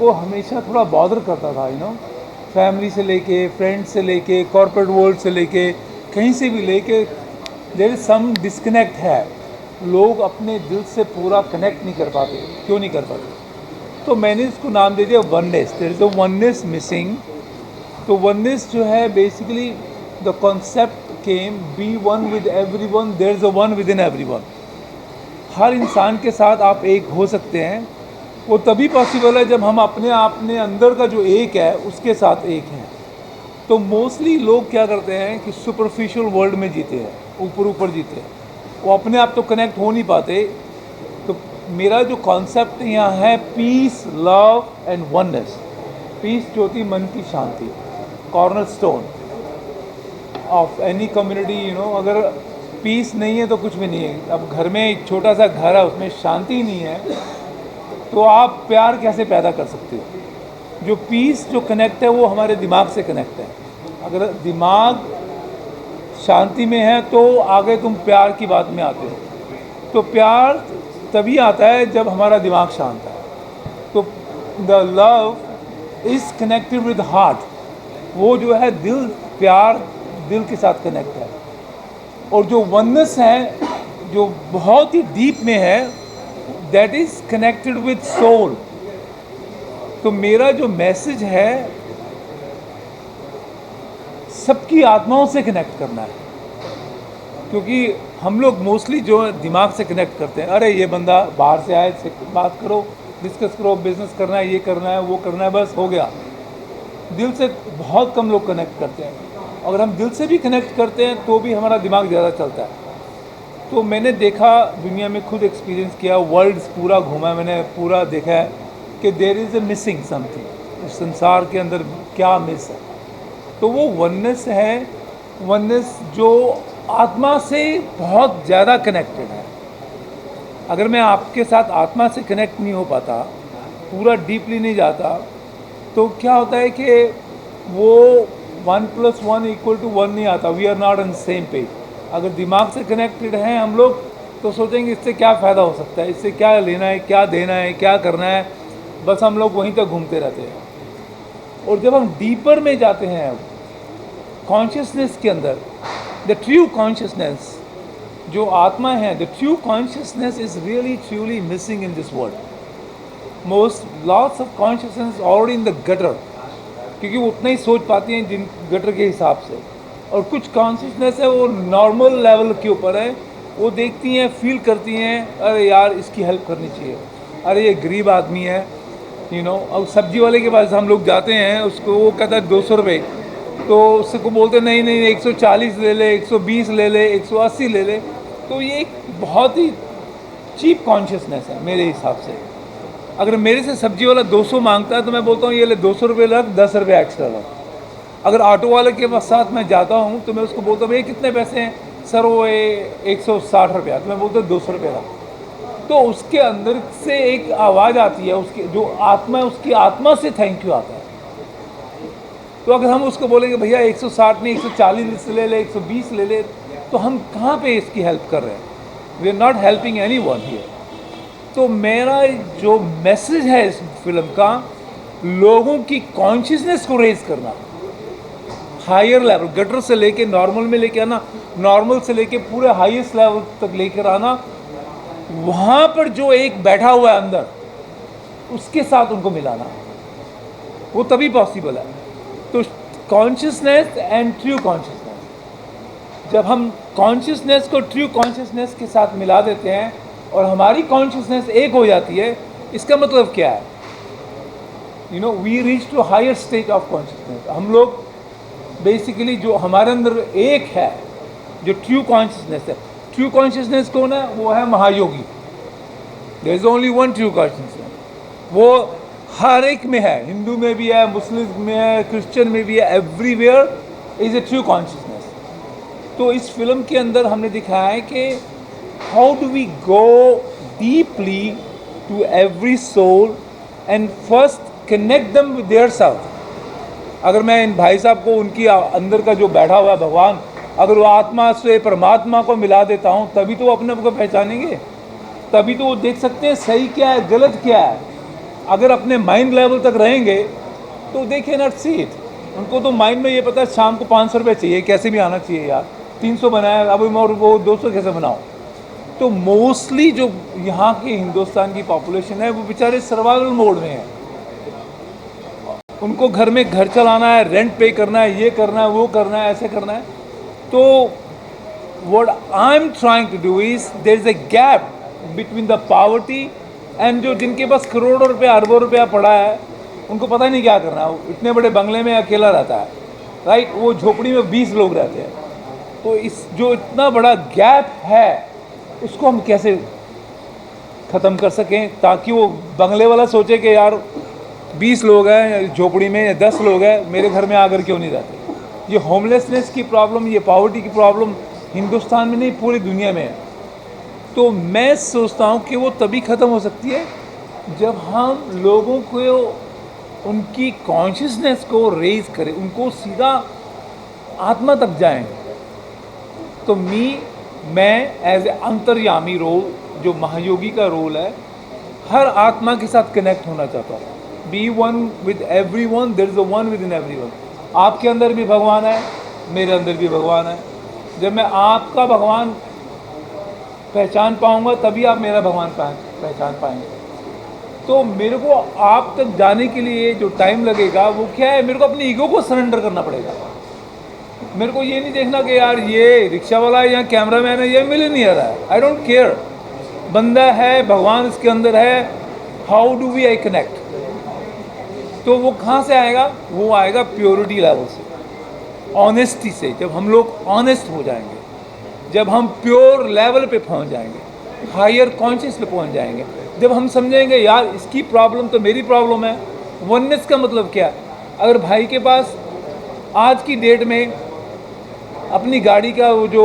को हमेशा थोड़ा बॉदर करता था, फैमिली से लेके, फ्रेंड्स से लेके, कॉर्पोरेट वर्ल्ड से लेके, कहीं से भी लेके देयर इज सम डिस्कनेक्ट है। लोग अपने दिल से पूरा कनेक्ट नहीं कर पाते। क्यों नहीं कर पाते? तो मैंने इसको नाम दे दिया oneness. There is a oneness missing. तो वननेस जो है basically the concept came be one with every one, there is a one within every one. हर इंसान के साथ आप एक हो सकते हैं। वो तभी पॉसिबल है जब हम अपने अंदर का जो एक है उसके साथ एक हैं। तो मोस्टली लोग क्या करते हैं कि सुपरफिशियल वर्ल्ड में जीते हैं, ऊपर ऊपर जीते हैं, वो अपने आप तो कनेक्ट हो नहीं पाते। तो मेरा जो कॉन्सेप्ट यहाँ है peace, love and oneness. Peace जो होती मन की शांति, corner stone of any community. अगर पीस नहीं है तो कुछ भी नहीं है। अब घर में एक छोटा सा घर है, उसमें शांति नहीं है तो आप प्यार कैसे पैदा कर सकते हो? जो पीस, जो कनेक्ट है वो हमारे दिमाग से कनेक्ट है। अगर दिमाग शांति में है तो आगे तुम प्यार की बात में आते हो। तो प्यार तभी आता है जब हमारा दिमाग शांत है। तो the love is connected with heart. वो जो है दिल, प्यार दिल के साथ कनेक्ट है। और जो वननेस है, जो बहुत ही डीप में है, that is connected with soul. तो मेरा जो मैसेज है सबकी आत्माओं से कनेक्ट करना है। क्योंकि हम लोग मोस्टली जो दिमाग से कनेक्ट करते हैं, अरे ये बंदा बाहर से आए, से बात करो, डिस्कस करो, बिजनेस करना है, ये करना है, वो करना है, बस हो गया। दिल से बहुत कम लोग कनेक्ट करते हैं। अगर हम दिल से भी कनेक्ट करते हैं तो भी हमारा दिमाग ज़्यादा चलता है। तो मैंने देखा, दुनिया में खुद एक्सपीरियंस किया, वर्ल्ड पूरा घूमा, मैंने पूरा देखा है कि there is a missing something. इस संसार के अंदर क्या मिस है? तो वो वननेस है। वननेस जो आत्मा से बहुत ज़्यादा कनेक्टेड है। अगर मैं आपके साथ आत्मा से कनेक्ट नहीं हो पाता, पूरा डीपली नहीं जाता, तो क्या होता है कि वो 1 + 1 = 1 नहीं आता। We are not on same page. अगर दिमाग से कनेक्टेड हैं हम लोग तो सोचेंगे इससे क्या फ़ायदा हो सकता है, इससे क्या लेना है, क्या देना है, क्या करना है, बस हम लोग वहीं तक घूमते रहते हैं। और जब हम डीपर में जाते हैं कॉन्शियसनेस के अंदर, द ट्रू कॉन्शियसनेस जो आत्मा है, the true consciousness is really truly missing in this world. Most lots of consciousness already in the gutter, क्योंकि वो उतना ही सोच पाती हैं जिन गटर के हिसाब से। और कुछ कॉन्शियसनेस है वो नॉर्मल लेवल के ऊपर है, वो देखती हैं, फील करती हैं, अरे यार इसकी हेल्प करनी चाहिए, अरे ये गरीब आदमी है, अब सब्जी वाले के पास हम लोग जाते हैं, उसको वो कहता है 200 रुपये, तो उसको बोलते नहीं नहीं 140 ले ले, 120 ले ले, 180 ले ले। तो ये एक बहुत ही चीप कॉन्शियसनेस है मेरे हिसाब से। अगर मेरे से सब्जी वाला 200 मांगता है तो मैं बोलता हूँ ये ले 200 रुपये लग, 10 रुपये एक्स्ट्रा लग। अगर ऑटो वाले के साथ मैं जाता हूँ तो मैं उसको बोलता हूँ भैया कितने पैसे हैं? सर वो 160 रुपया। तो मैं बोलता हूँ 200 रुपये लग। तो उसके अंदर से एक आवाज़ आती है, उसकी जो आत्मा है, उसकी आत्मा से थैंक यू आता है। तो अगर हम उसको बोलेंगे भैया 160 नहीं 140 ले ले, 120 ले ले, तो हम कहाँ पे इसकी हेल्प कर रहे हैं? We are not helping anyone here. तो मेरा जो मैसेज है इस फिल्म का, लोगों की कॉन्शियसनेस को रेज करना, हायर लेवल, गटर से लेके नॉर्मल में लेके आना, नॉर्मल से लेके पूरे हाईएस्ट लेवल तक लेकर आना। वहाँ पर जो एक बैठा हुआ है अंदर, उसके साथ उनको मिलाना, वो तभी पॉसिबल है। तो कॉन्शियसनेस एंड ट्रू कॉन्शियसनेस, जब हम कॉन्शियसनेस को ट्रू कॉन्शियसनेस के साथ मिला देते हैं और हमारी कॉन्शियसनेस एक हो जाती है, इसका मतलब क्या है? We reach to higher state of consciousness. हम लोग बेसिकली जो हमारे अंदर एक है, जो ट्रू कॉन्शियसनेस है, ट्रू कॉन्शियसनेस कौन है? वो है Mahayogi. There is only one true consciousness. वो हर एक में है, हिंदू में भी है, मुस्लिम में है, क्रिश्चियन में भी है, everywhere is a true consciousness. तो इस फिल्म के अंदर हमने दिखाया है कि how do we go deeply to every soul and first connect them with their self. अगर मैं इन भाई साहब को उनकी अंदर का जो बैठा हुआ है भगवान, अगर वो आत्मा से परमात्मा को मिला देता हूँ, तभी तो वो अपने आप को पहचानेंगे, तभी तो वो देख सकते हैं सही क्या है, गलत क्या है। अगर अपने माइंड लेवल तक रहेंगे तो they can not see it. उनको तो माइंड में ये पता है शाम को 500 रुपये चाहिए, कैसे भी आना चाहिए यार, 300 बनाया अब मैं और वो 200 कैसे बनाओ। तो मोस्टली जो यहाँ के हिंदुस्तान की पॉपुलेशन है वो बेचारे सर्वाइवल मोड में है। उनको घर में घर चलाना है, रेंट पे करना है, ये करना है, वो करना है, ऐसे करना है। तो what I'm trying to do is there is a gap between the poverty and जो जिनके पास करोड़ों रुपया अरबों रुपया पड़ा है, उनको पता ही नहीं क्या करना है। इतने बड़े बंगले में अकेला रहता है, राइट, वो झोपड़ी में 20 लोग रहते हैं। तो इस जो इतना बड़ा गैप है उसको हम कैसे ख़त्म कर सकें ताकि वो बंगले वाला सोचे कि यार 20 लोग हैं झोपड़ी में या 10 लोग हैं, मेरे घर में आकर क्यों नहीं रहते। ये होमलेसनेस की प्रॉब्लम, ये पॉवर्टी की प्रॉब्लम हिंदुस्तान में नहीं पूरी दुनिया में है। तो मैं सोचता हूँ कि वो तभी ख़त्म हो सकती है जब हम लोगों को उनकी कॉन्शियसनेस को रेज करें, उनको सीधा आत्मा तक जाएं। तो मैं एज ए अंतर्यामी रोल, जो महायोगी का रोल है, हर आत्मा के साथ कनेक्ट होना चाहता हूँ। Be one with every one, there is a one within every one. आपके अंदर भी भगवान है, मेरे अंदर भी भगवान है। जब मैं आपका भगवान पहचान पाऊंगा तभी आप मेरा भगवान पहचान पाएंगे। तो मेरे को आप तक जाने के लिए जो टाइम लगेगा वो क्या है, मेरे को अपनी ईगो को सरेंडर करना पड़ेगा। मेरे को ये नहीं देखना कि यार ये रिक्शा वाला है या कैमरा मैन है या मिलियनियर है, आई डोंट केयर। बंदा है, भगवान इसके अंदर है, how do we I connect. तो वो कहाँ से आएगा? वो आएगा प्योरिटी लेवल से, ऑनेस्टी से। जब हम लोग ऑनेस्ट हो जाएंगे, जब हम प्योर लेवल पे पहुंच जाएंगे, हायर कॉन्शियस पे पहुंच जाएंगे, जब हम समझेंगे यार इसकी प्रॉब्लम तो मेरी प्रॉब्लम है। वननेस का मतलब क्या? अगर भाई के पास आज की डेट में अपनी गाड़ी का वो जो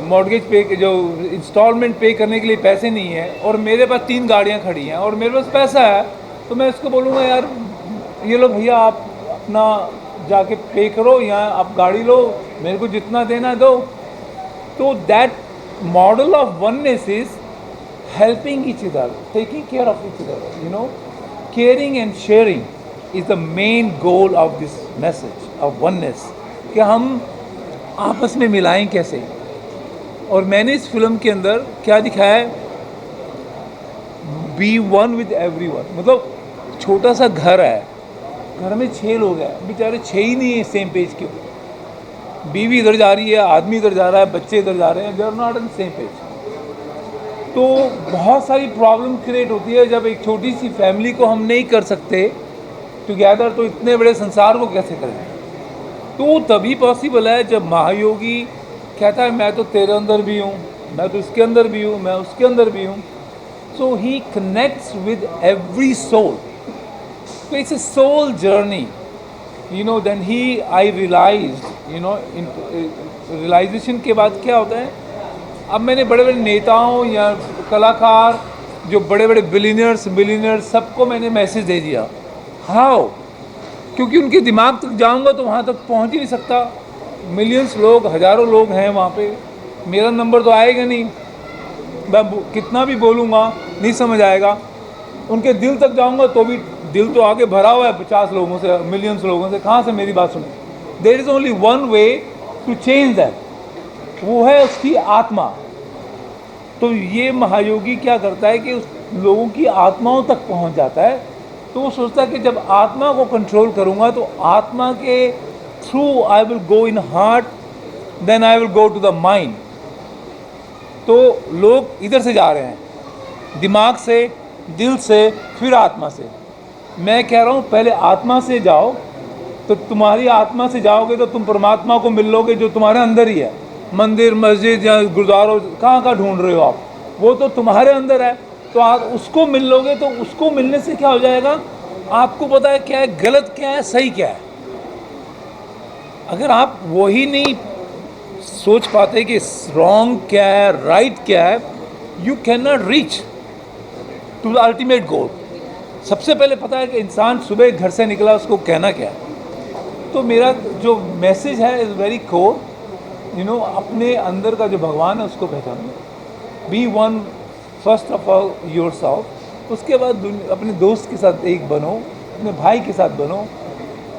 मॉर्गेज पे, जो इंस्टॉलमेंट पे करने के लिए पैसे नहीं है और मेरे पास 3 गाड़ियाँ खड़ी हैं और मेरे पास पैसा है, तो मैं इसको बोलूँगा यार ये लो भैया आप अपना जाके पे करो या आप गाड़ी लो, मेरे को जितना देना दो। तो that model of oneness is helping each other, taking care of each other, you know, caring and sharing is the main goal of this message of oneness, कि हम आपस में मिलाएं कैसे। और मैंने इस फिल्म के अंदर क्या दिखाया है, be one with every one. मतलब छोटा सा घर है, घर में 6 लोग हैं, बेचारे 6 ही नहीं है सेम पेज के। बीवी इधर जा रही है, आदमी इधर जा रहा है, बच्चे इधर जा रहे हैं, they are not on same page. तो बहुत सारी प्रॉब्लम क्रिएट होती है जब एक छोटी सी फैमिली को हम नहीं कर सकते टुगेदर, तो इतने बड़े संसार को कैसे करें। तो तभी पॉसिबल है जब महायोगी कहता है मैं तो तेरे अंदर भी हूँ, मैं तो इसके अंदर भी हूँ, मैं उसके अंदर भी हूँ। So he connects with every soul. So it's a soul journey, you know. Then I realized, you know, realization के बाद क्या होता है, अब मैंने बड़े बड़े नेताओं या कलाकार, जो बड़े बड़े बिलियनियर्स सबको मैंने मैसेज दे दिया। हाउ? क्योंकि उनके दिमाग तक जाऊंगा तो वहाँ तक पहुँच ही नहीं सकता। मिलियंस लोग, हज़ारों लोग हैं वहाँ पे, मेरा नंबर तो आएगा नहीं, मैं कितना भी बोलूँगा नहीं समझ आएगा। उनके दिल तक जाऊँगा तो भी दिल तो आगे भरा हुआ है 50 लोगों से, मिलियंस लोगों से, कहाँ से मेरी बात सुने। There is only one way to change that, वो है उसकी आत्मा। तो ये महायोगी क्या करता है कि उस लोगों की आत्माओं तक पहुंच जाता है। तो वो सोचता है कि जब आत्मा को कंट्रोल करूंगा तो आत्मा के through I will go in heart, then I will go to the mind. तो लोग इधर से जा रहे हैं, दिमाग से, दिल से, फिर आत्मा से। मैं कह रहा हूँ पहले आत्मा से जाओ, तो तुम्हारी आत्मा से जाओगे तो तुम परमात्मा को मिल लोगे जो तुम्हारे अंदर ही है। मंदिर, मस्जिद या गुरुद्वारों कहाँ ढूंढ रहे हो आप, वो तो तुम्हारे अंदर है। तो आप उसको मिल लोगे, तो उसको मिलने से क्या हो जाएगा, आपको पता है क्या है गलत, क्या है सही, क्या है। अगर आप वही नहीं सोच पाते कि रॉन्ग क्या है, राइट क्या है, you can not reach to the ultimate goal. सबसे पहले पता है कि इंसान सुबह घर से निकला, उसको कहना क्या है। तो मेरा जो मैसेज है is very core, you know, अपने अंदर का जो भगवान है उसको पहचानो। Be one first of all yourself, उसके बाद अपने दोस्त के साथ एक बनो, अपने भाई के साथ बनो,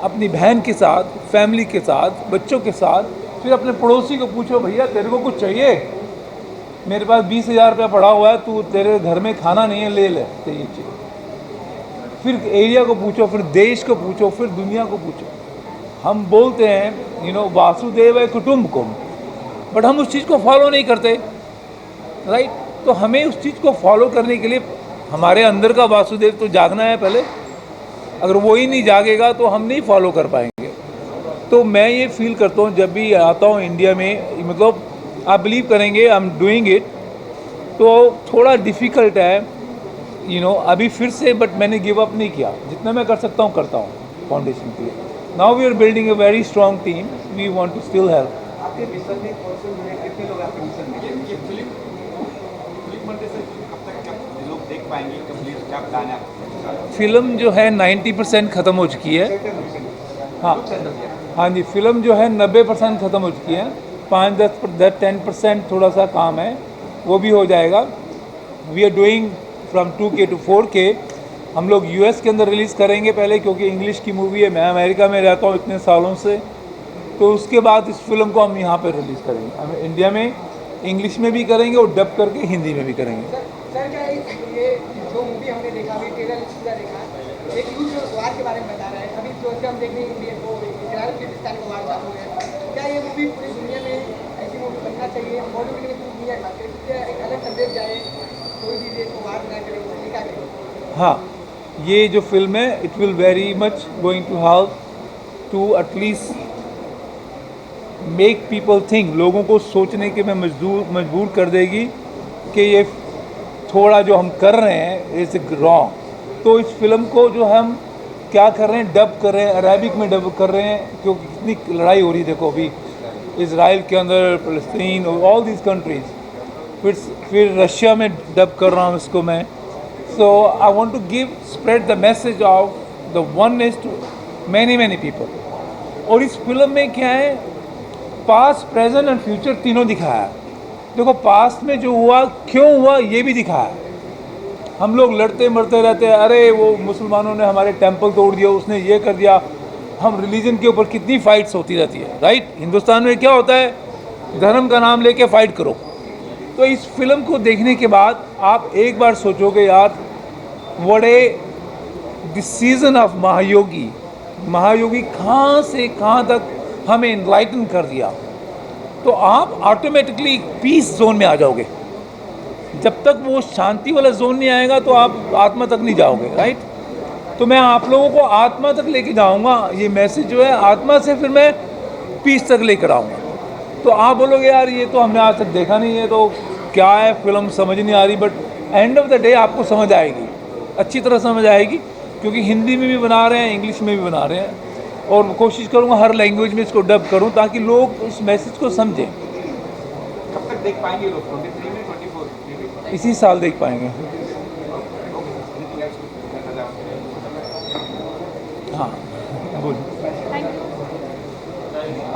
अपनी बहन के साथ, फैमिली के साथ, बच्चों के साथ। फिर अपने पड़ोसी को पूछो, भैया तेरे को कुछ चाहिए? मेरे पास 20,000 रुपया पड़ा हुआ है, तू तेरे घर में खाना नहीं है, ले ले चाहिए चाहिए। फिर एरिया को पूछो, फिर देश को पूछो, फिर दुनिया को पूछो। हम बोलते हैं वासुदेव कुटुम्बकम, बट हम उस चीज़ को फॉलो नहीं करते, राइट? तो हमें उस चीज़ को फॉलो करने के लिए हमारे अंदर का वासुदेव तो जागना है पहले। अगर वो ही नहीं जागेगा तो हम नहीं फॉलो कर पाएंगे। तो मैं ये फील करता हूँ जब भी आता हूँ इंडिया में, मतलब आप बिलीव करेंगे आई एम डूइंग इट, तो थोड़ा डिफ़िकल्ट है अभी फिर से, बट मैंने गिव अप नहीं किया। जितना मैं कर सकता हूँ करता हूँ फाउंडेशन के लिए। Now we are building a very strong team, we want to still help. आपके मिशन में कौन से कितने लोग आपके मिशन में? ये फिल्म बनने से कब तक क्या लोग देख पाएंगे? कंप्लीट क्या प्लान है आपका? फिल्म जो है 90% ख़त्म हो चुकी है। हाँ हाँ जी, फिल्म जो है 90% ख़त्म हो चुकी है। 5-10% थोड़ा सा काम है, वो भी हो जाएगा। We are doing from 2K to 4K। हम लोग US के अंदर रिलीज़ करेंगे पहले, क्योंकि इंग्लिश की मूवी है। मैं अमेरिका में रहता हूँ इतने सालों से, तो उसके बाद इस फिल्म को हम यहाँ पे रिलीज़ करेंगे। हम इंडिया में इंग्लिश में भी करेंगे और डब करके हिंदी में भी करेंगे। सर क्या ये जो मूवी हमने देखा, अभी ट्रेलर पूरा देखा, एक यूथ वार के बारे में बता रहा है। अभी जो हम देख रहे हैं वो इजराइल फिलिस्तीन का वार चालू है। क्या ये मूवी पूरी दुनिया में ऐसी मूवी बनना चाहिए? बॉलीवुड में पूरी दुनिया खाते हैं, एक अलग संदेश जाए, कोई भी देश को वार ना करे, क्या करें? हाँ, ये जो फिल्म है it will very much going to help to at least make people think. लोगों को सोचने के में मजबूर कर देगी कि ये थोड़ा जो हम कर रहे हैं इज़ रॉन्ग। तो इस फिल्म को जो हम क्या कर रहे हैं, डब कर रहे हैं, अरेबिक में डब कर रहे हैं, क्योंकि कितनी लड़ाई हो रही है। देखो अभी इज़राइल के अंदर, फ़लस्तीन, ऑल दीज कंट्रीज़। फिर रशिया में डब कर रहा हूँ इसको मैं। So I want to spread the message of the oneness to many people. और इस फिल्म में क्या है, पास्ट, प्रेजेंट एंड फ्यूचर तीनों दिखाया है। देखो पास्ट में जो हुआ, क्यों हुआ, ये भी दिखाया है। हम लोग लड़ते मरते रहते हैं, अरे वो मुसलमानों ने हमारे टेंपल तोड़ दिया, उसने ये कर दिया। हम रिलीजन के ऊपर कितनी फाइट्स होती रहती है, राइट? हिंदुस्तान में क्या होता है, धर्म का नाम लेके फाइट करो। तो इस फिल्म को देखने के बाद आप एक बार सोचोगे, यार what A this season of महायोगी कहाँ से कहाँ तक हमें इनलाइटन कर दिया। तो आप ऑटोमेटिकली पीस जोन में आ जाओगे। जब तक वो शांति वाला जोन नहीं आएगा तो आप आत्मा तक नहीं जाओगे, राइट? तो मैं आप लोगों को आत्मा तक लेके जाऊंगा। ये मैसेज जो है आत्मा से फिर मैं पीस तक लेकर आऊँगा। तो आप बोलोगे यार ये तो हमने आज तक देखा नहीं है, तो क्या है, फिल्म समझ नहीं आ रही। But end of the day आपको समझ आएगी, अच्छी तरह समझ आएगी, क्योंकि हिंदी में भी बना रहे हैं, इंग्लिश में भी बना रहे हैं। और कोशिश करूँगा हर लैंग्वेज में इसको डब करूँ, ताकि लोग उस मैसेज को समझें। कब तक देख पाएंगे लोग? 23 में 24? इसी साल देख पाएंगे। हाँ बोल।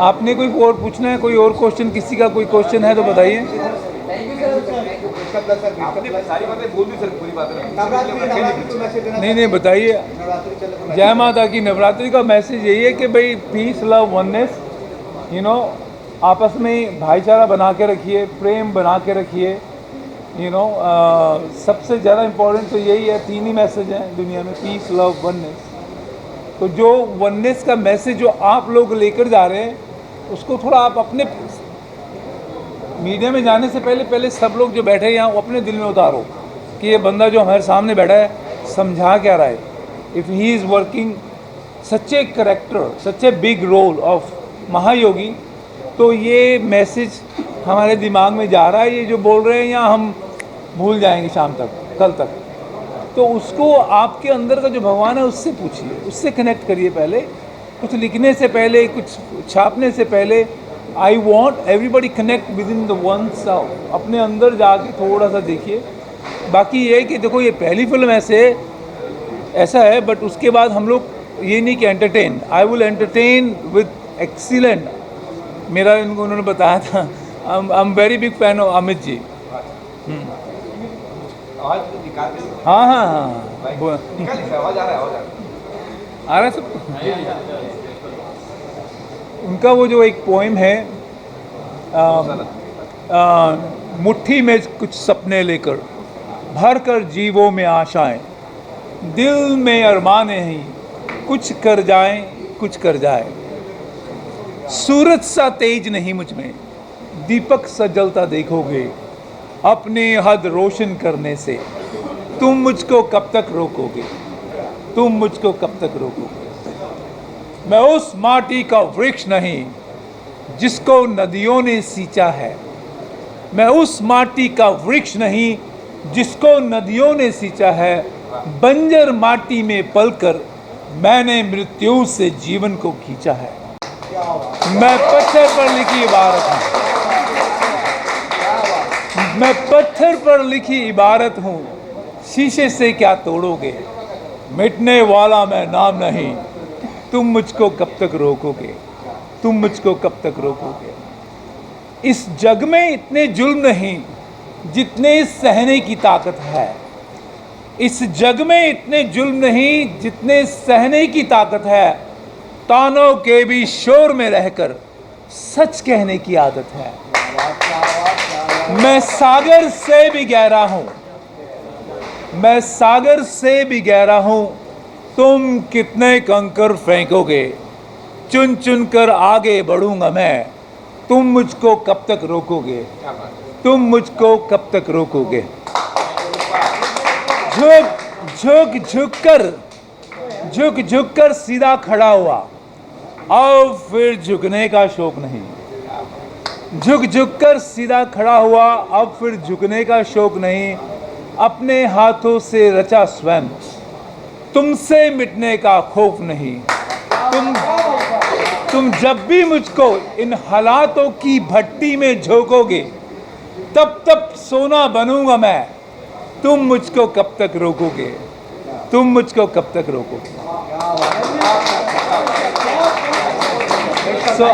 आपने कोई और पूछना है, कोई और क्वेश्चन, किसी का कोई क्वेश्चन है तो बताइए। आपने सारी बातें बोल दी सर, पूरी बातें नहीं बताइए। जय माता की। नवरात्रि का मैसेज यही है कि भाई पीस, लव, वननेस, आपस में भाईचारा बना के रखिए, प्रेम बना के रखिए। सबसे ज़्यादा इम्पोर्टेंट तो यही है, तीन ही मैसेज हैं दुनिया में, पीस, लव, वननेस। तो जो वननेस का मैसेज जो आप लोग लेकर जा रहे हैं, उसको थोड़ा आप अपने मीडिया में जाने से पहले सब लोग जो बैठे हैं यहाँ, वो अपने दिल में उतारो कि ये बंदा जो हमारे सामने बैठा है समझा क्या रहा है। If he is working such a character, such a big role of Mahayogi, तो ये मैसेज हमारे दिमाग में जा रहा है। ये जो बोल रहे हैं यहाँ हम भूल जाएंगे शाम तक, कल तक। तो उसको आपके अंदर का जो भगवान है उससे पूछिए, उससे कनेक्ट करिए। पहले कुछ लिखने से पहले, कुछ छापने से पहले, I want everybody connect with in the one self. अपने अंदर जाके थोड़ा सा देखिए। बाकी ये है कि देखो ये पहली फिल्म ऐसा है, बट उसके बाद हम लोग ये नहीं कि entertain, I will entertain with excellent. मेरा इनको उन्होंने बताया था, I am very big fan of Amit ji. आवाज निकाल दे हाँ हाँ हाँ निकाल दे, आवाज आ रहा है, आवाज आ रहा है। आ रहा है सब। उनका वो जो एक पोएम है मुट्ठी में कुछ सपने लेकर भर कर जीवों में आशाएं, दिल में अरमाने हैं कुछ कर जाएं कुछ कर जाए। सूरज सा तेज नहीं मुझ में, दीपक सा जलता देखोगे, अपनी हद रोशन करने से तुम मुझको कब तक रोकोगे, तुम मुझको कब तक रोकोगे। मैं उस माटी का वृक्ष नहीं जिसको नदियों ने सींचा है, मैं उस माटी का वृक्ष नहीं जिसको नदियों ने सींचा है। बंजर माटी में पलकर मैंने मृत्यु से जीवन को खींचा है। मैं पत्थर पर लिखी इबारत हूँ, मैं पत्थर पर लिखी इबारत हूँ, शीशे से क्या तोड़ोगे, मिटने वाला मैं नाम नहीं, तुम मुझको कब तक रोकोगे, तुम मुझको कब तक रोकोगे। इस जग में इतने जुल्म नहीं जितने सहने की ताकत है, इस जग में इतने जुल्म नहीं जितने सहने की ताकत है। तानों के भी शोर में रहकर सच कहने की आदत है। मैं सागर से भी गहरा हूं, मैं सागर से भी गहरा हूं, तुम कितने कंकर फेंकोगे, चुन चुन कर आगे बढ़ूंगा मैं, तुम मुझको कब तक रोकोगे, तुम मुझको कब तक रोकोगे। झुक झुक कर सीधा खड़ा हुआ, अब फिर झुकने का शौक नहीं। झुक झुक कर सीधा खड़ा हुआ, अब फिर झुकने का शौक नहीं। अपने हाथों से रचा स्वयं, तुमसे मिटने का खौफ नहीं। तुम जब भी मुझको इन हालातों की भट्टी में झोंकोगे, तब तब सोना बनूंगा मैं, तुम मुझको कब तक रोकोगे, तुम मुझको कब तक रोकोगे। So,